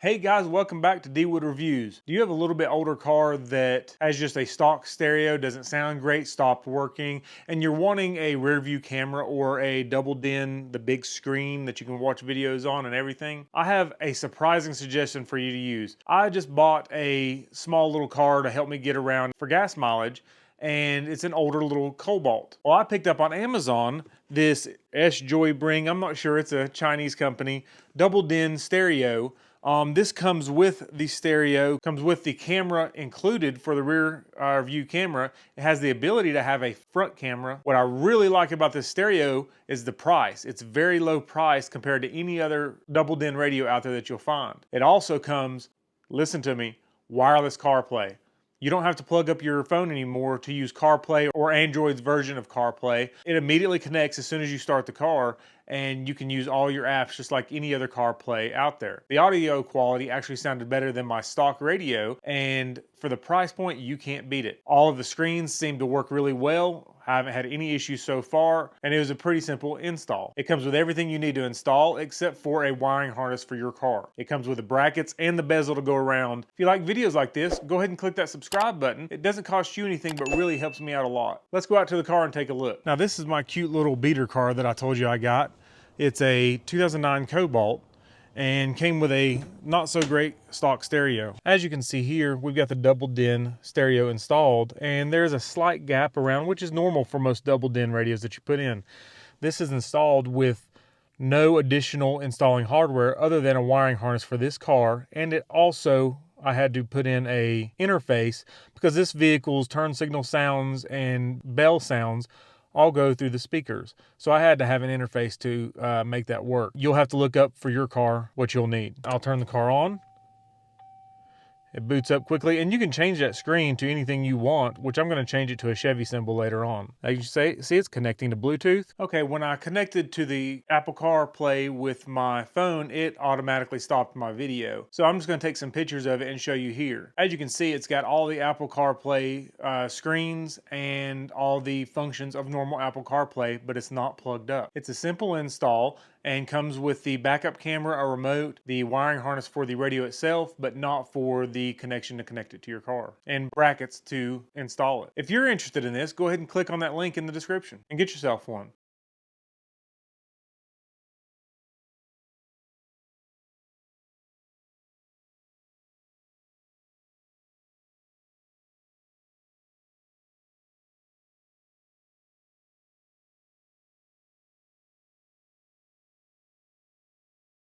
Hey guys, welcome back to Dwood Reviews. Do you have a little bit older car that has just a stock stereo, doesn't sound great, stopped working, and you're wanting a rear view camera or a double din, the big screen that you can watch videos on and everything? I have a surprising suggestion for you to use. I just bought a small little car to help me get around for gas mileage, and it's an older little Cobalt. Well, I picked up on Amazon this S-Joy Bring, I'm not sure, it's a Chinese company, double din stereo. This comes with the stereo, comes with the camera included for the rear view camera. It has the ability to have a front camera. What I really like about this stereo is the price. It's very low price compared to any other double din radio out there that you'll find. It also comes, listen to me, wireless CarPlay. You don't have to plug up your phone anymore to use CarPlay or Android's version of CarPlay. It immediately connects as soon as you start the car, and you can use all your apps just like any other CarPlay out there. The audio quality actually sounded better than my stock radio, and for the price point, you can't beat it. All of the screens seem to work really well. I haven't had any issues so far, and it was a pretty simple install. It comes with everything you need to install except for a wiring harness for your car. It comes with the brackets and the bezel to go around. If you like videos like this, go ahead and click that subscribe button. It doesn't cost you anything, but really helps me out a lot. Let's go out to the car and take a look. Now this is my cute little beater car that I told you I got. It's a 2009 Cobalt and came with a not so great stock stereo. As you can see here, we've got the double din stereo installed, and there's a slight gap around, which is normal for most double din radios that you put in. This is installed with no additional installing hardware other than a wiring harness for this car, and it also, I had to put in a interface because this vehicle's turn signal sounds and bell sounds all go through the speakers. So I had to have an interface to make that work. You'll have to look up for your car what you'll need. I'll turn the car on. It boots up quickly, and you can change that screen to anything you want, which I'm going to change it to a Chevy symbol later on. As you see it's connecting to Bluetooth. Okay, when I connected to the Apple CarPlay with my phone, it automatically stopped my video. So I'm just going to take some pictures of it and show you here. As you can see, it's got all the Apple CarPlay screens and all the functions of normal Apple CarPlay, but it's not plugged up. It's a simple install and comes with the backup camera, a remote, the wiring harness for the radio itself, but not for the connection to connect it to your car, and brackets to install it. If you're interested in this, go ahead and click on that link in the description and get yourself one.